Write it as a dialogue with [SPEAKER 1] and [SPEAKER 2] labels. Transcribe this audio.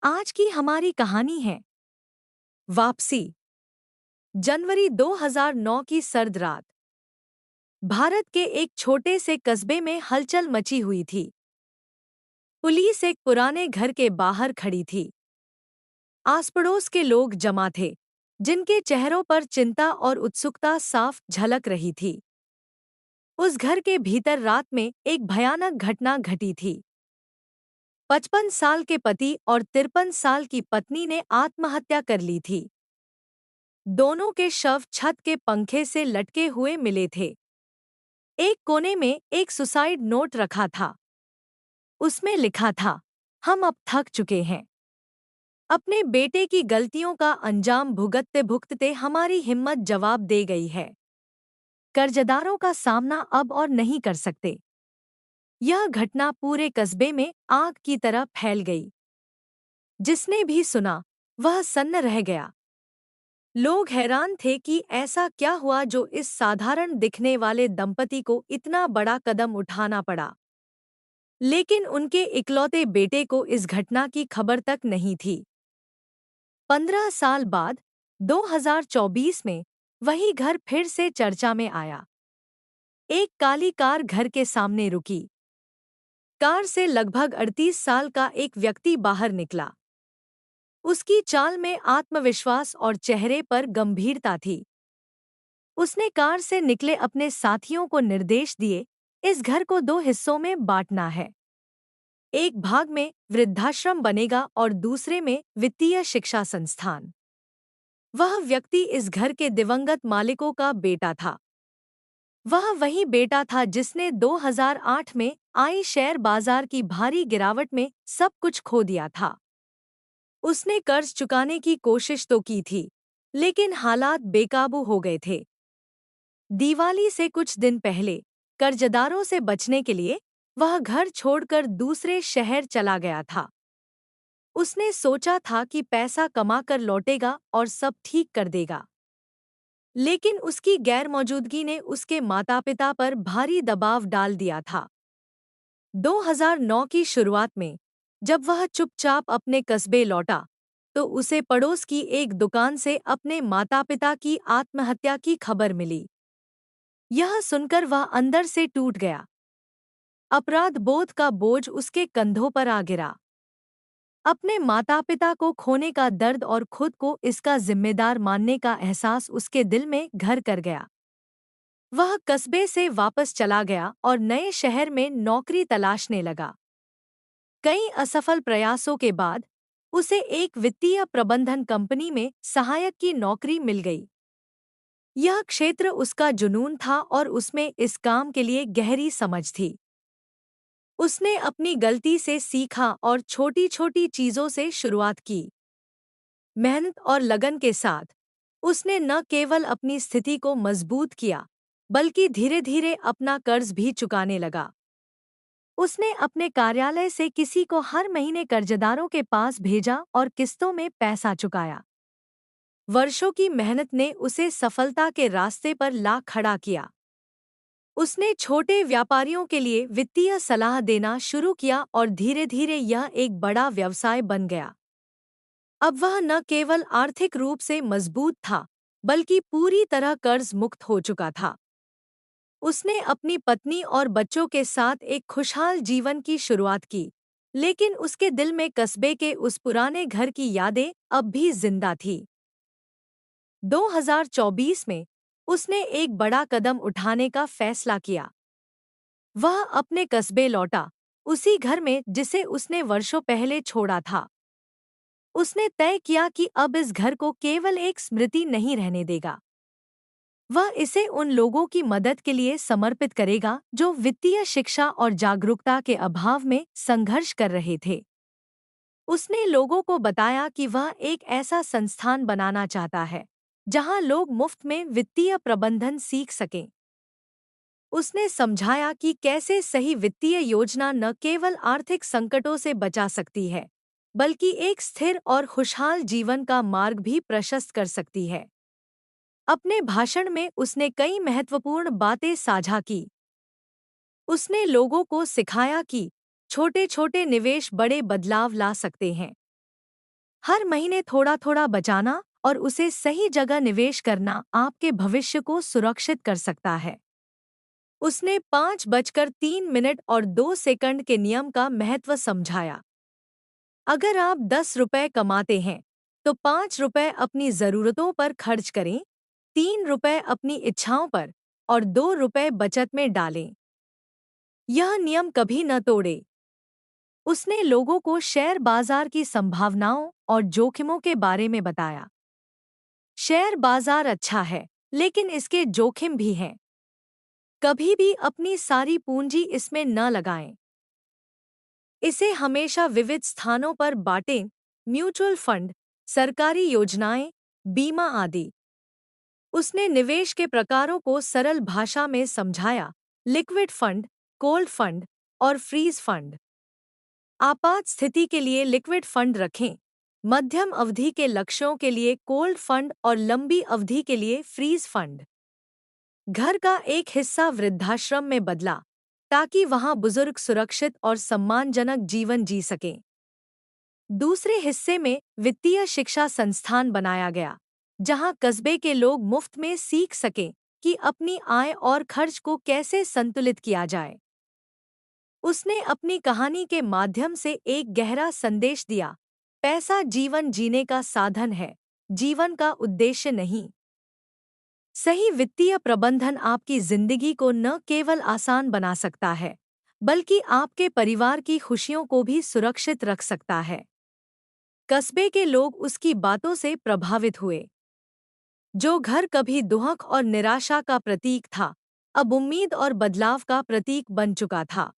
[SPEAKER 1] आज की हमारी कहानी है वापसी। जनवरी 2009 की सर्द रात भारत के एक छोटे से कस्बे में हलचल मची हुई थी। पुलिस एक पुराने घर के बाहर खड़ी थी। आस-पड़ोस के लोग जमा थे, जिनके चेहरों पर चिंता और उत्सुकता साफ झलक रही थी। उस घर के भीतर रात में एक भयानक घटना घटी थी। 55 साल के पति और 53 साल की पत्नी ने आत्महत्या कर ली थी। दोनों के शव छत के पंखे से लटके हुए मिले थे। एक कोने में एक सुसाइड नोट रखा था। उसमें लिखा था, हम अब थक चुके हैं। अपने बेटे की गलतियों का अंजाम भुगतते भुगतते हमारी हिम्मत जवाब दे गई है। कर्जदारों का सामना अब और नहीं कर सकते। यह घटना पूरे कस्बे में आग की तरह फैल गई। जिसने भी सुना, वह सन्न रह गया। लोग हैरान थे कि ऐसा क्या हुआ जो इस साधारण दिखने वाले दंपति को इतना बड़ा कदम उठाना पड़ा। लेकिन उनके इकलौते बेटे को इस घटना की खबर तक नहीं थी। 15 साल बाद 2024 में वही घर फिर से चर्चा में आया। एक काली कार घर के सामने रुकी। कार से लगभग 38 साल का एक व्यक्ति बाहर निकला। उसकी चाल में आत्मविश्वास और चेहरे पर गंभीरता थी। उसने कार से निकले अपने साथियों को निर्देश दिए, इस घर को 2 हिस्सों में बांटना है। एक भाग में वृद्धाश्रम बनेगा और दूसरे में वित्तीय शिक्षा संस्थान। वह व्यक्ति इस घर के दिवंगत मालिकों का बेटा था। वह वही बेटा था जिसने 2008 में आई शेयर बाजार की भारी गिरावट में सब कुछ खो दिया था। उसने कर्ज चुकाने की कोशिश तो की थी, लेकिन हालात बेकाबू हो गए थे। दिवाली से कुछ दिन पहले कर्जदारों से बचने के लिए वह घर छोड़कर दूसरे शहर चला गया था। उसने सोचा था कि पैसा कमाकर लौटेगा और सब ठीक कर देगा। लेकिन उसकी गैरमौजूदगी ने उसके माता-पिता पर भारी दबाव डाल दिया था। 2009 की शुरुआत में जब वह चुपचाप अपने कस्बे लौटा, तो उसे पड़ोस की एक दुकान से अपने माता-पिता की आत्महत्या की खबर मिली। यह सुनकर वह अंदर से टूट गया। अपराध बोध का बोझ उसके कंधों पर आ गिरा। अपने माता-पिता को खोने का दर्द और खुद को इसका जिम्मेदार मानने का एहसास उसके दिल में घर कर गया। वह कस्बे से वापस चला गया और नए शहर में नौकरी तलाशने लगा। कई असफल प्रयासों के बाद उसे एक वित्तीय प्रबंधन कंपनी में सहायक की नौकरी मिल गई। यह क्षेत्र उसका जुनून था और उसमें इस काम के लिए गहरी समझ थी। उसने अपनी गलती से सीखा और छोटी-छोटी चीजों से शुरुआत की। मेहनत और लगन के साथ उसने न केवल अपनी स्थिति को मजबूत किया, बल्कि धीरे-धीरे अपना कर्ज भी चुकाने लगा। उसने अपने कार्यालय से किसी को हर महीने कर्जदारों के पास भेजा और किस्तों में पैसा चुकाया। वर्षों की मेहनत ने उसे सफलता के रास्ते पर ला खड़ा किया। उसने छोटे व्यापारियों के लिए वित्तीय सलाह देना शुरू किया और धीरे-धीरे यह एक बड़ा व्यवसाय बन गया। अब वह न केवल आर्थिक रूप से मजबूत था, बल्कि पूरी तरह कर्ज मुक्त हो चुका था। उसने अपनी पत्नी और बच्चों के साथ एक खुशहाल जीवन की शुरुआत की, लेकिन उसके दिल में कस्बे के उस पुराने घर की यादें अब भी जिंदा थी। 2024 में उसने एक बड़ा कदम उठाने का फैसला किया। वह अपने कस्बे लौटा, उसी घर में जिसे उसने वर्षों पहले छोड़ा था। उसने तय किया कि अब इस घर को केवल एक स्मृति नहीं रहने देगा। वह इसे उन लोगों की मदद के लिए समर्पित करेगा जो वित्तीय शिक्षा और जागरूकता के अभाव में संघर्ष कर रहे थे। उसने लोगों को बताया कि वह एक ऐसा संस्थान बनाना चाहता है जहां लोग मुफ्त में वित्तीय प्रबंधन सीख सकें। उसने समझाया कि कैसे सही वित्तीय योजना न केवल आर्थिक संकटों से बचा सकती है, बल्कि एक स्थिर और खुशहाल जीवन का मार्ग भी प्रशस्त कर सकती है। अपने भाषण में उसने कई महत्वपूर्ण बातें साझा की। उसने लोगों को सिखाया कि छोटे-छोटे निवेश बड़े बदलाव ला सकते हैं। हर महीने थोड़ा थोड़ा बचाना और उसे सही जगह निवेश करना आपके भविष्य को सुरक्षित कर सकता है। उसने 5:03 और 2 सेकंड के नियम का महत्व समझाया। अगर आप 10 रुपए कमाते हैं तो 5 रुपए अपनी ज़रूरतों पर खर्च करें, 3 रुपए अपनी इच्छाओं पर और 2 रुपए बचत में डालें। यह नियम कभी न तोड़े। उसने लोगों को शेयर बाजार की संभावनाओं और जोखिमों के बारे में बताया। शेयर बाजार अच्छा है, लेकिन इसके जोखिम भी हैं। कभी भी अपनी सारी पूंजी इसमें न लगाएं। इसे हमेशा विविध स्थानों पर बांटें, म्यूचुअल फंड, सरकारी योजनाएं, बीमा आदि। उसने निवेश के प्रकारों को सरल भाषा में समझाया, लिक्विड फंड, कोल्ड फंड और फ्रीज फंड। आपात स्थिति के लिए लिक्विड फंड रखें, मध्यम अवधि के लक्ष्यों के लिए कोल्ड फंड और लंबी अवधि के लिए फ्रीज फंड। घर का एक हिस्सा वृद्धाश्रम में बदला ताकि वहां बुजुर्ग सुरक्षित और सम्मानजनक जीवन जी सकें। दूसरे हिस्से में वित्तीय शिक्षा संस्थान बनाया गया, जहां कस्बे के लोग मुफ्त में सीख सकें कि अपनी आय और खर्च को कैसे संतुलित किया जाए। उसने अपनी कहानी के माध्यम से एक गहरा संदेश दिया, पैसा जीवन जीने का साधन है, जीवन का उद्देश्य नहीं। सही वित्तीय प्रबंधन आपकी जिंदगी को न केवल आसान बना सकता है, बल्कि आपके परिवार की खुशियों को भी सुरक्षित रख सकता है। कस्बे के लोग उसकी बातों से प्रभावित हुए। जो घर कभी दुहक और निराशा का प्रतीक था, अब उम्मीद और बदलाव का प्रतीक बन चुका था।